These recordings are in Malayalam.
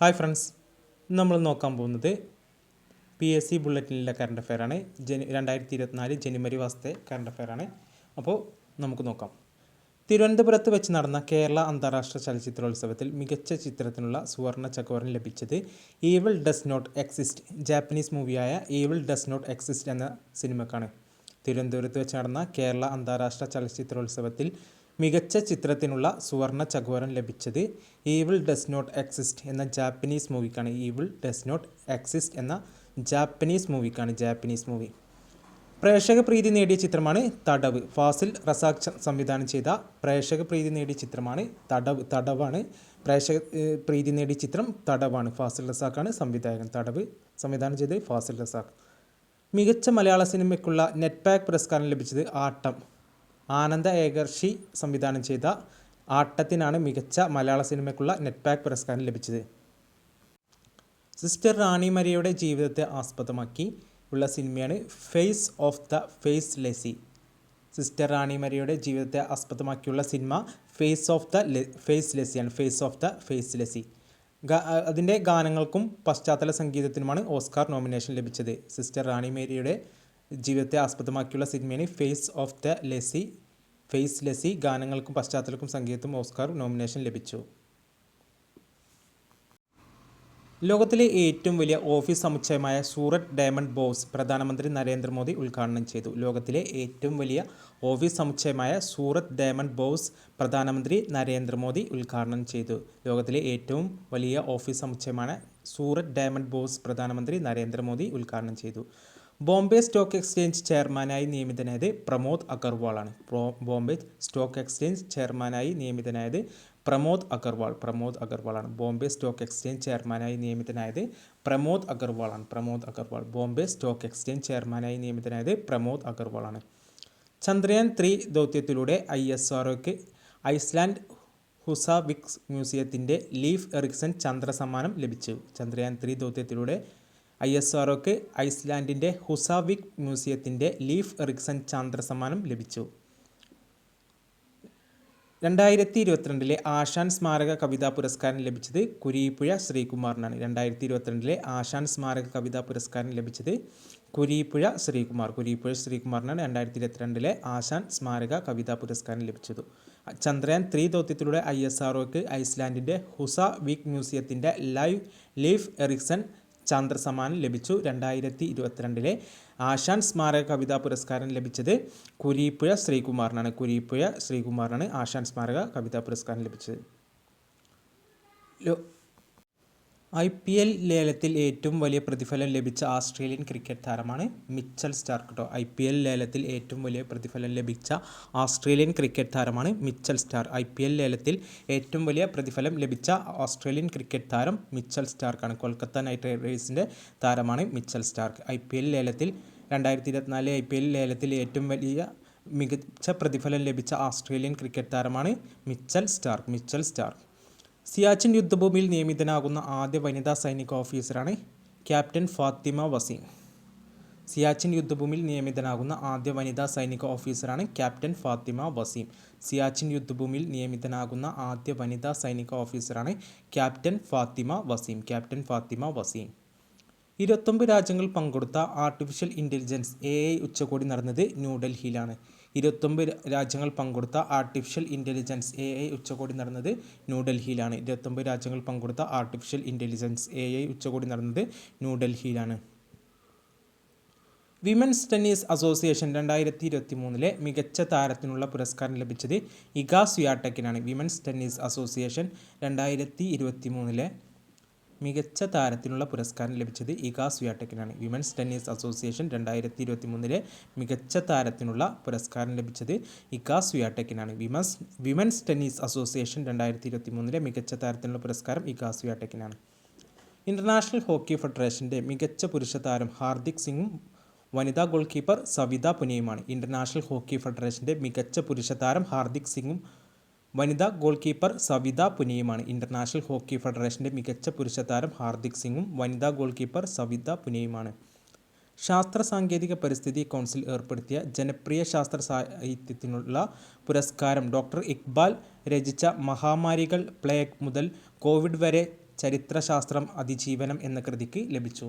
ഹായ് ഫ്രണ്ട്സ്, നമ്മൾ നോക്കാൻ പോകുന്നത് PSC ബുള്ളറ്റിനിലെ കറണ്ട് അഫെയറാണ്. 2024 ജനുവരി മാസത്തെ കറണ്ട് അഫെയറാണ്. അപ്പോൾ നമുക്ക് നോക്കാം. തിരുവനന്തപുരത്ത് വെച്ച് നടന്ന കേരള അന്താരാഷ്ട്ര ചലച്ചിത്രോത്സവത്തിൽ മികച്ച ചിത്രത്തിനുള്ള സുവർണ്ണ ചകോരം ലഭിച്ചത് evil does not exist, Japanese മൂവിയായ ഈവിൾ ഡസ് നോട്ട് എക്സിസ്റ്റ് എന്ന സിനിമക്കാണ്. തിരുവനന്തപുരത്ത് വെച്ച് നടന്ന കേരള അന്താരാഷ്ട്ര ചലച്ചിത്രോത്സവത്തിൽ മികച്ച ചിത്രത്തിനുള്ള സുവർണ്ണ ചകോരം ലഭിച്ചത് ഈവിൾ ഡസ് നോട്ട് എക്സിസ്റ്റ് എന്ന ജാപ്പനീസ് മൂവിക്കാണ്. ഈവിൾ ഡസ് നോട്ട് എക്സിസ്റ്റ് എന്ന ജാപ്പനീസ് മൂവി. പ്രേക്ഷക പ്രീതി നേടിയ ചിത്രമാണ് തടവ്. ഫാസിൽ റസാഖ് സംവിധാനം ചെയ്ത പ്രേക്ഷക പ്രീതി നേടിയ ചിത്രമാണ് തടവാണ്. പ്രേക്ഷക പ്രീതി നേടിയ ചിത്രം തടവാണ്. ഫാസിൽ റസാഖാണ് സംവിധായകൻ. തടവ് സംവിധാനം ചെയ്ത് ഫാസിൽ റസാഖ്. മികച്ച മലയാള സിനിമയ്ക്കുള്ള നെറ്റ് പാക്ക് പുരസ്കാരം ലഭിച്ചത് ആട്ടം. ആനന്ദ ഏകർഷി സംവിധാനം ചെയ്ത ആട്ടത്തിനാണ് മികച്ച മലയാള സിനിമയ്ക്കുള്ള നെറ്റ് പാക്ക് പുരസ്കാരം ലഭിച്ചത്. സിസ്റ്റർ റാണി മരിയയുടെ ജീവിതത്തെ ആസ്പദമാക്കി ഉള്ള സിനിമയാണ് ഫേസ് ഓഫ് ദ ഫേസ്ലെസ്സി. സിസ്റ്റർ റാണി മരിയയുടെ ജീവിതത്തെ ആസ്പദമാക്കിയുള്ള സിനിമ ഫേസ് ഓഫ് ദ ഫേസ്ലെസ്സി. അതിൻ്റെ ഗാനങ്ങൾക്കും പശ്ചാത്തല സംഗീതത്തിനുമാണ് ഓസ്കാർ നോമിനേഷൻ ലഭിച്ചത്. സിസ്റ്റർ റാണി മേരിയുടെ ജീവിതത്തെ ആസ്പദമാക്കിയുള്ള സിനിമയാണ് ഫേസ്ലെസ്സി. ഗാനങ്ങൾക്കും പശ്ചാത്തലക്കും സംഗീതത്തിനും ഓസ്കാർ നോമിനേഷൻ ലഭിച്ചു. ലോകത്തിലെ ഏറ്റവും വലിയ ഓഫീസ് സമുച്ചയമായ സൂറത്ത് ഡയമണ്ട് ബോർസ് പ്രധാനമന്ത്രി നരേന്ദ്രമോദി ഉദ്ഘാടനം ചെയ്തു. ലോകത്തിലെ ഏറ്റവും വലിയ ഓഫീസ് സമുച്ചയമായ സൂറത്ത് ഡയമണ്ട് ബോർസ് പ്രധാനമന്ത്രി നരേന്ദ്രമോദി ഉദ്ഘാടനം ചെയ്തു. ലോകത്തിലെ ഏറ്റവും വലിയ ഓഫീസ് സമുച്ചയമായ സൂറത്ത് ഡയമണ്ട് ബോർസ് പ്രധാനമന്ത്രി നരേന്ദ്രമോദി ഉദ്ഘാടനം ചെയ്തു. ബോംബെ സ്റ്റോക്ക് എക്സ്ചേഞ്ച് ചെയർമാനായി നിയമിതനായത് പ്രമോദ് അഗർവാളാണ്. ബോംബെ സ്റ്റോക്ക് എക്സ്ചേഞ്ച് ചെയർമാനായി നിയമിതനായത് പ്രമോദ് അഗർവാളാണ്. ബോംബെ സ്റ്റോക്ക് എക്സ്ചേഞ്ച് ചെയർമാനായി നിയമിതനായത് പ്രമോദ് അഗർവാൾ. ബോംബെ സ്റ്റോക്ക് എക്സ്ചേഞ്ച് ചെയർമാനായി നിയമിതനായത് Pramod അഗർവാളാണ്. Chandrayaan 3 ദൗത്യത്തിലൂടെ ISROയ്ക്ക് Iceland ഹുസാവിക് മ്യൂസിയത്തിൻ്റെ leaf Ericsson Chandra സമ്മാനം ലഭിച്ചു. ചന്ദ്രയാൻ 3 ദൗത്യത്തിലൂടെ ISROയ്ക്ക് ഐസ്ലാൻഡിൻ്റെ ഹുസാവിക് മ്യൂസിയത്തിൻ്റെ ലീഫ് എറിക്സൺ ചന്ദ്ര സമ്മാനം ലഭിച്ചു. 2022 ആശാൻ സ്മാരക കവിതാ പുരസ്കാരം ലഭിച്ചത് കുരീപ്പുഴ ശ്രീകുമാറിനാണ്. 2022 ആശാൻ സ്മാരക കവിതാ പുരസ്കാരം ലഭിച്ചത് കുരീപ്പുഴ ശ്രീകുമാറിനാണ്. 2022 ആശാൻ സ്മാരക കവിതാ പുരസ്കാരം ലഭിച്ചത്. ചന്ദ്രയാൻ 3 ദൗത്യത്തിലൂടെ ISROയ്ക്ക് ഐസ്ലാൻഡിൻ്റെ ഹുസാവിക് മ്യൂസിയത്തിൻ്റെ ലീഫ് എറിക്സൺ ചന്ദ്ര സമ്മാനം ലഭിച്ചു. 2022 ആശാൻ സ്മാരക കവിതാ പുരസ്കാരം ലഭിച്ചത് കുരീപ്പുഴ ശ്രീകുമാറിനാണ്. ആശാൻ സ്മാരക കവിതാ പുരസ്കാരം ലഭിച്ചത്. IPL ലേലത്തിൽ ഏറ്റവും വലിയ പ്രതിഫലം ലഭിച്ച ആസ്ട്രേലിയൻ ക്രിക്കറ്റ് താരമാണ് മിച്ചൽ സ്റ്റാർക്ക്. IPL ലേലത്തിൽ ഏറ്റവും വലിയ പ്രതിഫലം ലഭിച്ച ആസ്ട്രേലിയൻ ക്രിക്കറ്റ് താരമാണ് മിച്ചൽ സ്റ്റാർക്ക്. IPL ലേലത്തിൽ ഏറ്റവും വലിയ പ്രതിഫലം ലഭിച്ച ഓസ്ട്രേലിയൻ ക്രിക്കറ്റ് താരം മിച്ചൽ സ്റ്റാർക്കാണ്. കൊൽക്കത്ത നൈറ്റ് റൈഡേഴ്സിൻ്റെ താരമാണ് മിച്ചൽ സ്റ്റാർക്ക്. 2024 IPL ലേലത്തിൽ ഏറ്റവും വലിയ മികച്ച പ്രതിഫലം ലഭിച്ച ആസ്ട്രേലിയൻ ക്രിക്കറ്റ് താരമാണ് മിച്ചൽ സ്റ്റാർക്ക്. സിയാച്ചിൻ യുദ്ധഭൂമിയിൽ നിയമിതനാകുന്ന ആദ്യ വനിതാ സൈനിക ഓഫീസറാണ് ക്യാപ്റ്റൻ ഫാത്തിമ വസീം. സിയാച്ചിൻ യുദ്ധഭൂമിയിൽ നിയമിതനാകുന്ന ആദ്യ വനിതാ സൈനിക ഓഫീസറാണ് ക്യാപ്റ്റൻ ഫാത്തിമ വസീം. 29 രാജ്യങ്ങൾ പങ്കെടുത്ത ആർട്ടിഫിഷ്യൽ ഇൻ്റലിജൻസ് AI ഉച്ചകോടി നടന്നത് ന്യൂഡൽഹിയിലാണ്. 29 രാജ്യങ്ങൾ പങ്കെടുത്ത ആർട്ടിഫിഷ്യൽ ഇൻ്റലിജൻസ് AI ഉച്ചകോടി നടന്നത് ന്യൂഡൽഹിയിലാണ്. വിമൻസ് ടെന്നീസ് അസോസിയേഷൻ 2023 മികച്ച താരത്തിനുള്ള പുരസ്കാരം ലഭിച്ചത് ഇഗ സ്വിയാടെക്കിനാണ്. വിമൻസ് ടെന്നീസ് അസോസിയേഷൻ 2023 മികച്ച താരത്തിനുള്ള പുരസ്കാരം ലഭിച്ചത് ഇഗ സ്വിയാടെക്കിനാണ്. വിമൻസ് ടെന്നീസ് അസോസിയേഷൻ 2023 മികച്ച താരത്തിനുള്ള പുരസ്കാരം ലഭിച്ചത് ഇഗ സ്വിയാടെക്കിനാണ്. വിമൻസ് ടെന്നീസ് അസോസിയേഷൻ 2023 മികച്ച താരത്തിനുള്ള പുരസ്കാരം ഇഗ സ്വിയാടെക്കിനാണ്. ഇൻ്റർനാഷണൽ ഹോക്കി ഫെഡറേഷൻ്റെ മികച്ച പുരുഷ താരം ഹാർദിക് സിംഗും വനിതാ ഗോൾ കീപ്പർ സവിത പുനിയയുമാണ്. ഇൻ്റർനാഷണൽ ഹോക്കി ഫെഡറേഷൻ്റെ മികച്ച പുരുഷ താരം ഹാർദിക് സിംഗും വനിതാ ഗോൾ കീപ്പർ സവിത പുനിയയുമാണ്. ഇൻ്റർനാഷണൽ ഹോക്കി ഫെഡറേഷൻ്റെ മികച്ച പുരുഷ താരം ഹാർദിക് സിംഗും വനിതാ ഗോൾ കീപ്പർ സവിത പുനിയയുമാണ്. ശാസ്ത്ര സാങ്കേതിക പരിസ്ഥിതി കൗൺസിൽ ഏർപ്പെടുത്തിയ ജനപ്രിയ ശാസ്ത്ര സാഹിത്യത്തിനുള്ള പുരസ്കാരം ഡോക്ടർ ഇക്ബാൽ രചിച്ച മഹാമാരികൾ പ്ലേഗ് മുതൽ കോവിഡ് വരെ ചരിത്രശാസ്ത്രം അതിജീവനം എന്ന കൃതിക്ക് ലഭിച്ചു.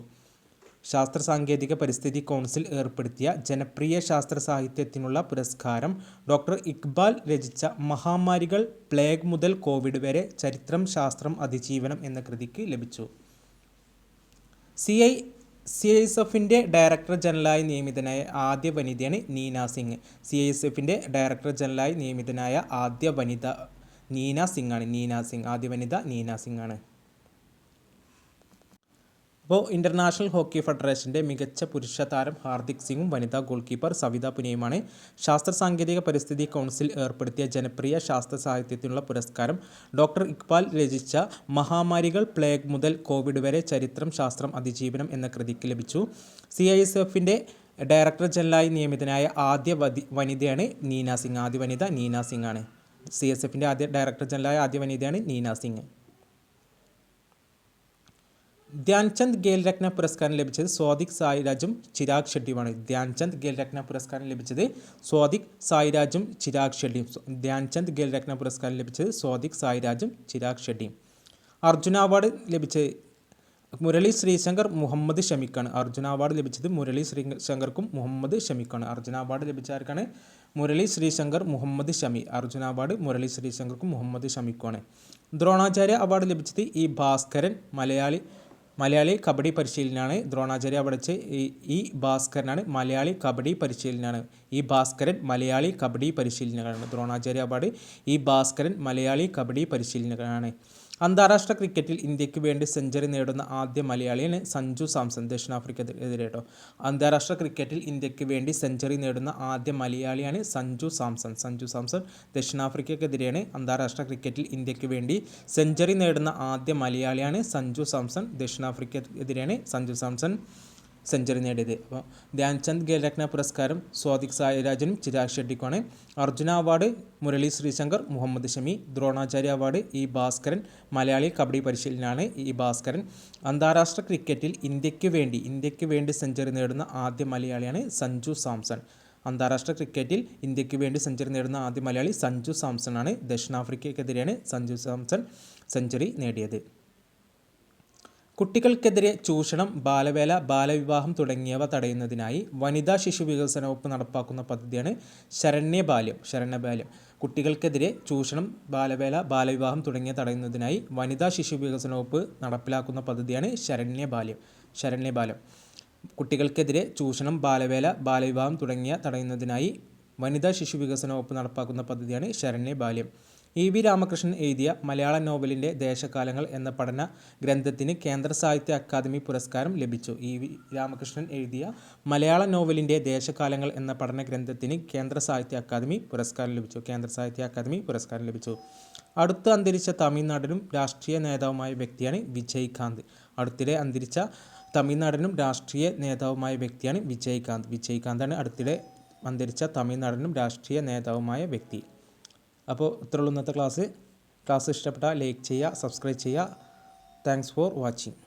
ശാസ്ത്ര സാങ്കേതിക പരിസ്ഥിതി കൗൺസിൽ ഏർപ്പെടുത്തിയ ജനപ്രിയ ശാസ്ത്ര സാഹിത്യത്തിനുള്ള പുരസ്കാരം ഡോക്ടർ ഇക്ബാൽ രചിച്ച മഹാമാരികൾ പ്ലേഗ് മുതൽ കോവിഡ് വരെ ചരിത്രം ശാസ്ത്രം അതിജീവനം എന്ന കൃതിക്ക് ലഭിച്ചു. CISFൻ്റെ ഡയറക്ടർ ജനറലായി നിയമിതനായ ആദ്യ വനിതയാണ് നീന സിംഗ്. CISFൻ്റെ ഡയറക്ടർ ജനറലായി നിയമിതനായ ആദ്യ വനിത നീന സിംഗ് ആണ്. ആദ്യ വനിത നീന സിംഗ് ആണ്. അപ്പോൾ ഇൻ്റർനാഷണൽ ഹോക്കി ഫെഡറേഷൻ്റെ മികച്ച പുരുഷ താരം ഹാർദിക് സിംഗും വനിതാ ഗോൾ കീപ്പർ സവിത പുനിയുമാണ്. ശാസ്ത്ര സാങ്കേതിക പരിസ്ഥിതി കൗൺസിൽ ഏർപ്പെടുത്തിയ ജനപ്രിയ ശാസ്ത്ര സാഹിത്യത്തിനുള്ള പുരസ്കാരം ഡോക്ടർ ഇക്ബാൽ രചിച്ച മഹാമാരികൾ പ്ലേഗ് മുതൽ കോവിഡ് വരെ ചരിത്രം ശാസ്ത്രം അതിജീവനം എന്ന കൃതിക്ക് ലഭിച്ചു. CISFൻ്റെ ഡയറക്ടർ ജനറലായി നിയമിതനായ ആദ്യ വനിതയാണ് നീന സിംഗ്. ആദ്യ വനിത നീന സിംഗ് ആണ്. CISFൻ്റെ ആദ്യ ഡയറക്ടർ ജനറലായ ആദ്യ വനിതയാണ് നീന സിംഗ്. ധ്യാൻചന്ദ് ഖേൽരത്ന പുരസ്കാരം ലഭിച്ചത് സ്വാതിക് സായിരാജും ചിരാഗ് ഷെട്ടിയുമാണ്. ധ്യാൻചന്ദ് ഖേൽരത്ന പുരസ്കാരം ലഭിച്ചത് സ്വാതിക് സായിരാജും ചിരാഗ് ഷെട്ടിയും. ധ്യാൻചന്ദ് ഖേൽരത്ന പുരസ്കാരം ലഭിച്ചത് സ്വാതിക് സായിരാജും ചിരാഗ് ഷെട്ടിയും. അർജുന അവാർഡ് ലഭിച്ചത് മുരളി ശ്രീശങ്കർ മുഹമ്മദ് ഷമിക്കാണ്. അർജുന അവാർഡ് ലഭിച്ചത് മുരളി ശ്രീശങ്കർക്കും മുഹമ്മദ് ഷമിക്കാണ്. അർജുന അവാർഡ് ലഭിച്ച ആർക്കാണ്? മുരളി ശ്രീശങ്കർ മുഹമ്മദ് ഷമി. അർജുന അവാർഡ് മുരളി ശ്രീശങ്കർക്കും മുഹമ്മദ് ഷമിക്കുമാണ്. ദ്രോണാചാര്യ അവാർഡ് ലഭിച്ചത് ഇ ഭാസ്കരൻ മലയാളി കബഡി പരിശീലനാണ്. ദ്രോണാചാര്യ അവാർഡ് ഇ ഭാസ്കരനാണ്. മലയാളി കബഡി പരിശീലനാണ്. ഇ ഭാസ്കരൻ മലയാളി കബഡി പരിശീലകനാണ്. ദ്രോണാചാര്യ അവാർഡ് ഇ ഭാസ്കരൻ മലയാളി കബഡി പരിശീലകനാണ്. അന്താരാഷ്ട്ര ക്രിക്കറ്റിൽ ഇന്ത്യക്ക് വേണ്ടി സെഞ്ചുറി നേടുന്ന ആദ്യ മലയാളിയാണ് സഞ്ജു സാംസൺ. ദക്ഷിണാഫ്രിക്കക്കെതിരെ കേട്ടോ. അന്താരാഷ്ട്ര ക്രിക്കറ്റിൽ ഇന്ത്യക്ക് വേണ്ടി സെഞ്ചുറി നേടുന്ന ആദ്യ മലയാളിയാണ് സഞ്ജു സാംസൺ. ദക്ഷിണാഫ്രിക്കക്കെതിരെയാണ് അന്താരാഷ്ട്ര ക്രിക്കറ്റിൽ ഇന്ത്യക്ക് വേണ്ടി സെഞ്ചുറി നേടുന്ന ആദ്യ മലയാളിയാണ് സഞ്ജു സാംസൺ. ദക്ഷിണാഫ്രിക്കക്കെതിരെയാണ് സഞ്ജു സാംസൺ സെഞ്ചുറി നേടിയത്. അപ്പോൾ ധ്യാൻചന്ദ് ഖേൽരത്ന പുരസ്കാരം സ്വാതിക് സായിരാജനും ചിരാഗ് ഷെട്ടിക്കുമാണ്. Arjuna award Murali Sreeshankar Mohammed Shami. Dronacharya award E Bhaskaran Malayali kabaddi പരിശീലനാണ് ഇ ഭാസ്കരൻ. അന്താരാഷ്ട്ര ക്രിക്കറ്റിൽ ഇന്ത്യക്ക് വേണ്ടി സെഞ്ചുറി നേടുന്ന ആദ്യ മലയാളിയാണ് സഞ്ജു സാംസൺ. അന്താരാഷ്ട്ര ക്രിക്കറ്റിൽ ഇന്ത്യക്ക് വേണ്ടി സെഞ്ചുറി നേടുന്ന ആദ്യ മലയാളി സഞ്ജു സാംസൺ ആണ്. ദക്ഷിണാഫ്രിക്കയ്ക്കെതിരെയാണ് സഞ്ജു സാംസൺ സെഞ്ചുറി നേടിയത്. കുട്ടികൾക്കെതിരെ ചൂഷണം, ബാലവേല, ബാലവിവാഹം തുടങ്ങിയവ തടയുന്നതിനായി വനിതാ ശിശു വികസന വകുപ്പ് നടപ്പാക്കുന്ന പദ്ധതിയാണ് ശരണ്യബാല്യം. കുട്ടികൾക്കെതിരെ ചൂഷണം, ബാലവേല, ബാലവിവാഹം തുടങ്ങിയ തടയുന്നതിനായി വനിതാ ശിശു വികസന വകുപ്പ് നടപ്പിലാക്കുന്ന പദ്ധതിയാണ് ശരണ്യബാല്യം. കുട്ടികൾക്കെതിരെ ചൂഷണം, ബാലവേല, ബാലവിവാഹം തുടങ്ങിയ തടയുന്നതിനായി വനിതാ ശിശു വികസന വകുപ്പ് നടപ്പാക്കുന്ന പദ്ധതിയാണ് ശരണ്യബാല്യം. EV രാമകൃഷ്ണൻ എഴുതിയ മലയാള നോവലിൻ്റെ ദേശകാലങ്ങൾ എന്ന പഠന ഗ്രന്ഥത്തിന് കേന്ദ്ര സാഹിത്യ അക്കാദമി പുരസ്കാരം ലഭിച്ചു. EV രാമകൃഷ്ണൻ എഴുതിയ മലയാള നോവലിൻ്റെ ദേശകാലങ്ങൾ എന്ന പഠന ഗ്രന്ഥത്തിന് കേന്ദ്ര സാഹിത്യ അക്കാദമി പുരസ്കാരം ലഭിച്ചു. അടുത്ത് അന്തരിച്ച തമിഴ്നാടിനും രാഷ്ട്രീയ നേതാവുമായ വ്യക്തിയാണ് വിജയ്കാന്ത്. അടുത്തിടെ അന്തരിച്ച തമിഴ്നാടിനും രാഷ്ട്രീയ നേതാവുമായ വ്യക്തിയാണ് വിജയ്കാന്താണ് അടുത്തിടെ അന്തരിച്ച തമിഴ്നാടിനും രാഷ്ട്രീയ നേതാവുമായ വ്യക്തി. അപ്പോൾ ഇത്രയുള്ളൂ ഇന്നത്തെ ക്ലാസ് ഇഷ്ടപ്പെട്ടാൽ ലൈക്ക് ചെയ്യുക, സബ്സ്ക്രൈബ് ചെയ്യുക. Thanks for watching.